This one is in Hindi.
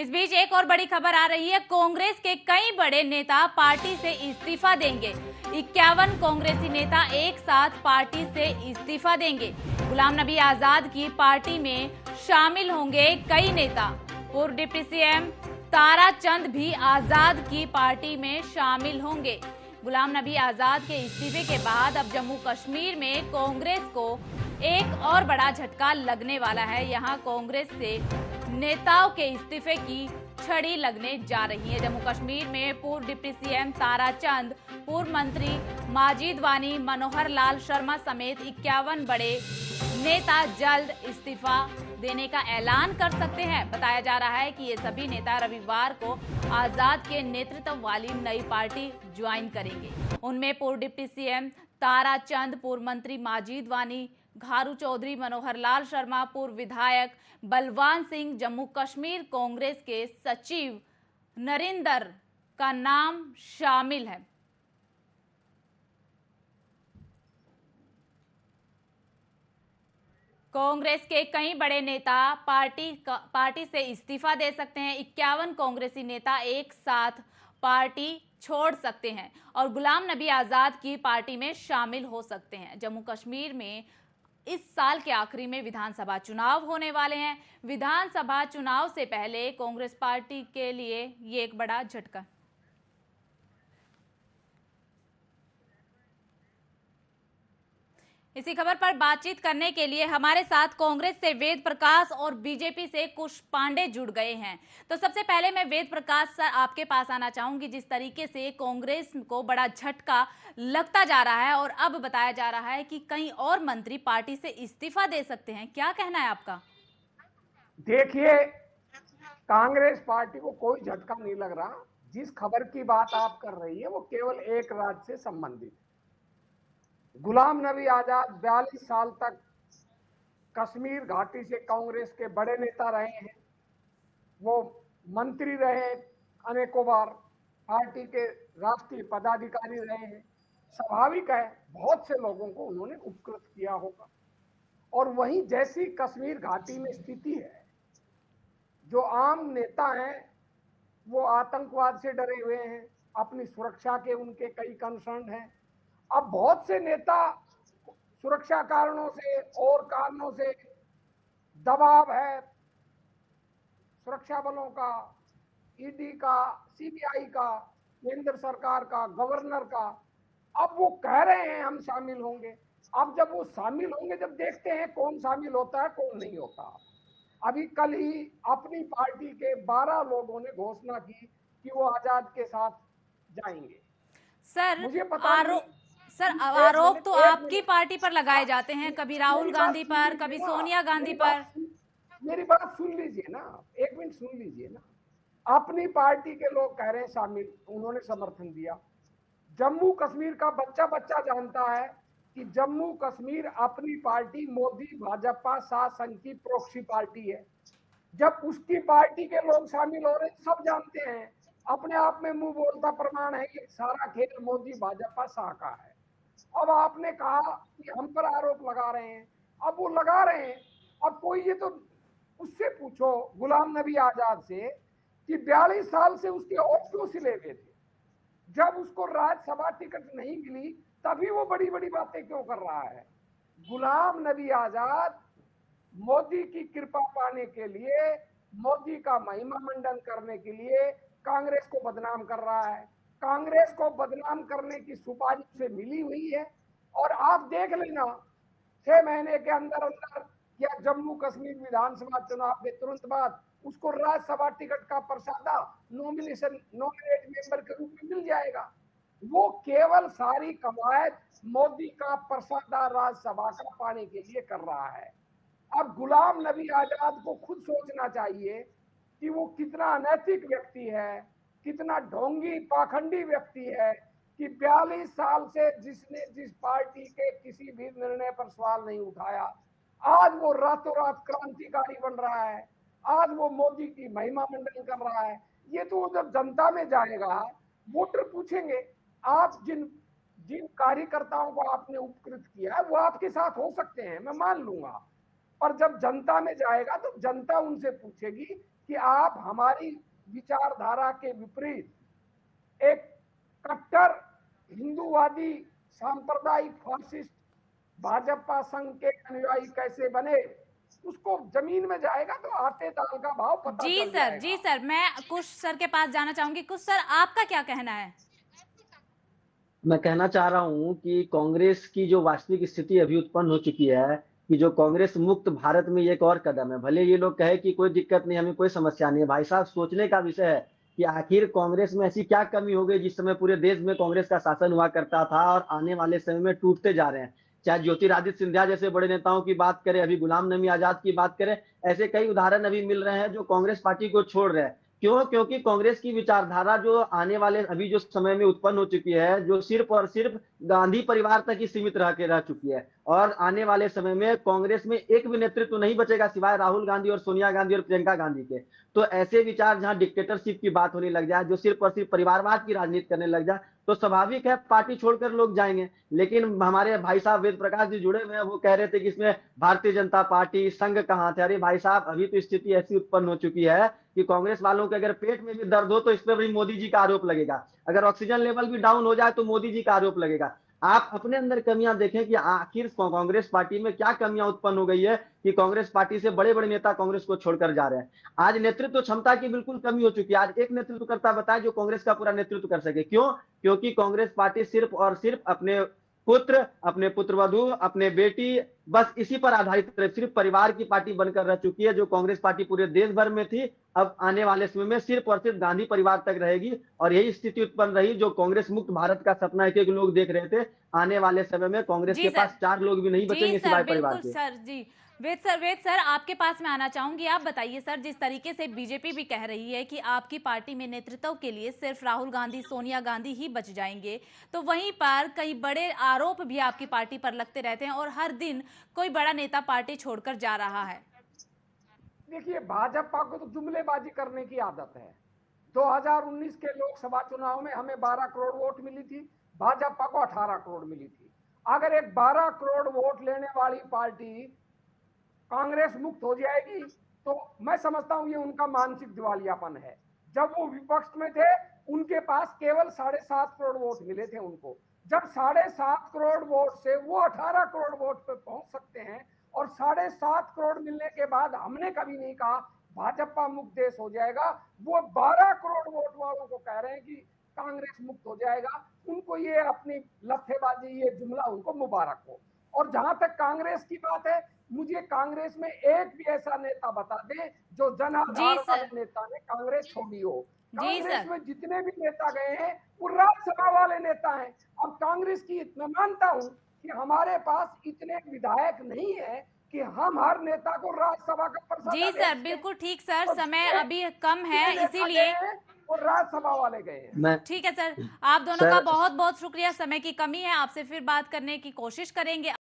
इस बीच एक और बड़ी खबर आ रही है। कांग्रेस के कई बड़े नेता पार्टी से इस्तीफा देंगे। 51 कांग्रेसी नेता एक साथ पार्टी से इस्तीफा देंगे। गुलाम नबी आजाद की पार्टी में शामिल होंगे कई नेता। पूर्व डिप्टी सीएम तारा चंद भी आजाद की पार्टी में शामिल होंगे। गुलाम नबी आजाद के इस्तीफे के बाद अब जम्मू कश्मीर में कांग्रेस को एक और बड़ा झटका लगने वाला है। यहां कांग्रेस से नेताओं के इस्तीफे की छड़ी लगने जा रही है। जम्मू कश्मीर में पूर्व डिप्टी सीएम तारा चंद, पूर्व मंत्री माजिद वानी, मनोहर लाल शर्मा समेत 51 बड़े नेता जल्द इस्तीफा देने का ऐलान कर सकते हैं। बताया जा रहा है कि ये सभी नेता रविवार को आजाद के नेतृत्व वाली नई पार्टी ज्वाइन करेंगे। उनमें पूर्व डिप्टी सीएम तारा चंद, पूर्व मंत्री माजिद वानी, घारू चौधरी, मनोहर लाल शर्मा, पूर्व विधायक बलवान सिंह, जम्मू कश्मीर कांग्रेस के सचिव नरिंदर का नाम शामिल है। कांग्रेस के कई बड़े नेता पार्टी से इस्तीफा दे सकते हैं। 51 कांग्रेसी नेता एक साथ पार्टी छोड़ सकते हैं और गुलाम नबी आजाद की पार्टी में शामिल हो सकते हैं। जम्मू कश्मीर में इस साल के आखिरी में विधानसभा चुनाव होने वाले हैं। विधानसभा चुनाव से पहले कांग्रेस पार्टी के लिए ये एक बड़ा झटका। इसी खबर पर बातचीत करने के लिए हमारे साथ कांग्रेस से वेद प्रकाश और बीजेपी से कुश पांडे जुड़ गए हैं। तो सबसे पहले मैं वेद प्रकाश सर आपके पास आना चाहूंगी। जिस तरीके से कांग्रेस को बड़ा झटका लगता जा रहा है और अब बताया जा रहा है कि कई और मंत्री पार्टी से इस्तीफा दे सकते हैं, क्या कहना है आपका? देखिए, कांग्रेस पार्टी को कोई झटका नहीं लग रहा। जिस खबर की बात आप कर रही है वो केवल एक राज्य से संबंधित। गुलाम नबी आजाद 42 साल तक कश्मीर घाटी से कांग्रेस के बड़े नेता रहे हैं। वो मंत्री रहे, अनेकों बार पार्टी के राष्ट्रीय पदाधिकारी रहे हैं। स्वाभाविक है बहुत से लोगों को उन्होंने उपकृत किया होगा। और वहीं जैसी कश्मीर घाटी में स्थिति है, जो आम नेता हैं वो आतंकवाद से डरे हुए हैं, अपनी सुरक्षा के उनके कई कंसर्न हैं। अब बहुत से नेता सुरक्षा कारणों से और कारणों से दबाव है सुरक्षा बलों का, ईडी का, सीबीआई का, केंद्र सरकार का, गवर्नर का। अब वो कह रहे हैं हम शामिल होंगे। अब जब वो शामिल होंगे, जब देखते हैं कौन शामिल होता है कौन नहीं होता। अभी कल ही अपनी पार्टी के 12 लोगों ने घोषणा की कि वो आजाद के साथ जाएंगे। सर मुझे पता आरोप तो आपकी पार्टी पर लगाए जाते हैं, कभी राहुल गांधी पर, कभी सोनिया गांधी पर। मेरी बात सुन लीजिए ना, एक मिनट सुन लीजिए ना। अपनी पार्टी के लोग कह रहे हैं शामिल, उन्होंने समर्थन दिया। जम्मू कश्मीर का बच्चा बच्चा जानता है कि जम्मू कश्मीर अपनी पार्टी मोदी भाजपा शासन की प्रोक्सी पार्टी है। जब उसकी पार्टी के लोग शामिल हो रहे सब जानते हैं, अपने आप में मुंह बोलता प्रमाण है कि सारा खेल मोदी भाजपा शाह का है। अब आपने कहा कि हम पर आरोप लगा रहे हैं, अब वो लगा रहे हैं। अब कोई ये तो उससे पूछो गुलाम नबी आजाद से कि 42 साल से उसके और क्यों सिले हुए थे। जब उसको राज्यसभा टिकट नहीं मिली तभी वो बड़ी बड़ी बातें क्यों कर रहा है। गुलाम नबी आजाद मोदी की कृपा पाने के लिए, मोदी का महिमा मंडन करने के लिए कांग्रेस को बदनाम कर रहा है। कांग्रेस को बदनाम करने की सुपारी से मिली हुई है। और आप देख लेना 6 महीने के अंदर अंदर या जम्मू कश्मीर विधानसभा चुनाव के तुरंत बाद उसको राज्यसभा टिकट का प्रसादा नॉमिनेट मेंबर के रूप में मिल जाएगा। वो केवल सारी कवायद मोदी का प्रसादा राज्यसभा का पाने के लिए कर रहा है। अब गुलाम नबी आजाद को खुद सोचना चाहिए कि वो कितना अनैतिक व्यक्ति है, कितना ढोंगी पाखंडी व्यक्ति है कि 42 साल से जिसने जिस पार्टी के किसी भी निर्णय पर सवाल नहीं उठाया, आज वो रातों रात क्रांतिकारी बन रहा है। आज वो मोदी की महिमा मंडन कर रहा है। ये तो जब जनता में जाएगा वोटर पूछेंगे, आप जिन जिन कार्यकर्ताओं को आपने उपकृत किया है वो आपके साथ हो सकते हैं, मैं मान लूंगा। पर जब जनता में जाएगा तो जनता उनसे पूछेगी कि आप हमारी विचारधारा के विपरीत एक कट्टर हिंदूवादी सांप्रदायिक फासिस्ट भाजपा संघ के अनुयायी कैसे बने, उसको जमीन में जाएगा तो आटे दाल का भाव पता जी चल सर, जाएगा। जी सर, मैं कुश सर के पास जाना चाहूंगी। कुश सर, आपका क्या कहना है? मैं कहना चाह रहा हूं कि कांग्रेस की जो वास्तविक स्थिति अभी उत्पन्न हो चुकी है कि जो कांग्रेस मुक्त भारत में ये एक और कदम है। भले ये लोग कहे कि कोई दिक्कत नहीं, हमें कोई समस्या नहीं है, भाई साहब सोचने का विषय है कि आखिर कांग्रेस में ऐसी क्या कमी हो गई जिस समय पूरे देश में कांग्रेस का शासन हुआ करता था और आने वाले समय में टूटते जा रहे हैं। चाहे ज्योतिरादित्य सिंधिया जैसे बड़े नेताओं की बात करें, अभी गुलाम नबी आजाद की बात करें, ऐसे कई उदाहरण अभी मिल रहे हैं जो कांग्रेस पार्टी को छोड़ रहे हैं। क्यों? क्योंकि कांग्रेस की विचारधारा जो आने वाले अभी जो समय में उत्पन्न हो चुकी है, जो सिर्फ और सिर्फ गांधी परिवार तक ही सीमित रह चुकी है। और आने वाले समय में कांग्रेस में एक भी नेतृत्व नहीं बचेगा सिवाय राहुल गांधी और सोनिया गांधी और प्रियंका गांधी के। तो ऐसे विचार जहां डिक्टेटरशिप की बात होने लग जाए, जो सिर्फ और सिर्फ परिवारवाद की राजनीति करने लग जाए, तो स्वाभाविक है पार्टी छोड़कर लोग जाएंगे। लेकिन हमारे भाई साहब वेद प्रकाश जी जुड़े हुए हैं, वो कह रहे थे कि इसमें भारतीय जनता पार्टी संघ कहां थे। अरे भाई साहब, अभी तो स्थिति ऐसी उत्पन्न हो चुकी है कि कांग्रेस वालों के अगर पेट में भी दर्द हो तो इस पर भी मोदी जी का आरोप लगेगा, अगर ऑक्सीजन लेवल भी डाउन हो जाए तो मोदी जी का आरोप लगेगा। आप अपने अंदर कमियां देखें कि आखिर कांग्रेस पार्टी में क्या कमियां उत्पन्न हो गई है कि कांग्रेस पार्टी से बड़े बड़े नेता कांग्रेस को छोड़कर जा रहे हैं। आज नेतृत्व क्षमता की बिल्कुल कमी हो चुकी है। आज एक नेतृत्वकर्ता बताए जो कांग्रेस का पूरा नेतृत्व कर सके। क्यों? क्योंकि कांग्रेस पार्टी सिर्फ और सिर्फ अपने पुत्र, अपने पुत्रवधु, अपने बेटी, बस इसी पर आधारित सिर्फ परिवार की पार्टी बनकर रह चुकी है। जो कांग्रेस पार्टी पूरे देश भर में थी, अब आने वाले समय में सिर्फ और सिर्फ गांधी परिवार तक रहेगी। और यही स्थिति उत्पन्न रही जो कांग्रेस मुक्त भारत का सपना एक एक लोग देख रहे थे। आने वाले समय में कांग्रेस जी के सर, पास 4 लोग भी नहीं बचेंगे जी सर, सिवाय परिवार बिल्कुल के। सर। जी वेद सर आपके पास मैं आना चाहूंगी। आप बताइए सर, जिस तरीके से बीजेपी भी कह रही है कि आपकी पार्टी में नेतृत्व के लिए सिर्फ राहुल गांधी, सोनिया गांधी ही बच जाएंगे, तो वहीं पर कई बड़े आरोप भी आपकी पार्टी पर लगते रहते हैं और हर दिन कोई बड़ा नेता पार्टी छोड़कर जा रहा है। देखिए, भाजपा को तो जुमलेबाजी करने की आदत है। 2019 के लोकसभा चुनाव में हमें 12 करोड़ वोट मिली थी, भाजपा को 18 करोड़ मिली थी। अगर एक 12 करोड़ वोट लेने वाली पार्टी कांग्रेस मुक्त हो जाएगी तो मैं समझता हूं ये उनका मानसिक दिवालियापन है। जब वो विपक्ष में थे उनके पास केवल 7.5 करोड़ वोट मिले थे उनको। जब 7.5 करोड़ वोट से वो 18 करोड़ वोट पे पहुंच सकते हैं और 7.5 करोड़ मिलने के बाद हमने कभी नहीं कहा भाजपा मुक्त देश हो जाएगा। वो 12 करोड़ वोट वालों को कह रहे हैं कि कांग्रेस मुक्त हो जाएगा। उनको ये अपनी लत्थेबाजी, ये जुमला उनको मुबारक हो। और जहां तक कांग्रेस की बात है, मुझे कांग्रेस में एक भी ऐसा नेता बता दे जो जन आधार वाले नेता ने कांग्रेस छोड़ी हो। कांग्रेस में जितने भी नेता गए हैं वो राज्यसभा वाले नेता हैं। अब कांग्रेस की मैं मानता हूं कि हमारे पास इतने विधायक नहीं है कि हम हर नेता को राज्यसभा का पार्षद। जी सर, बिल्कुल ठीक सर, समय अभी कम है इसीलिए वो राज्यसभा वाले गए हैं। ठीक है सर, आप दोनों का बहुत बहुत शुक्रिया। समय की कमी है, आपसे फिर बात करने की कोशिश करेंगे।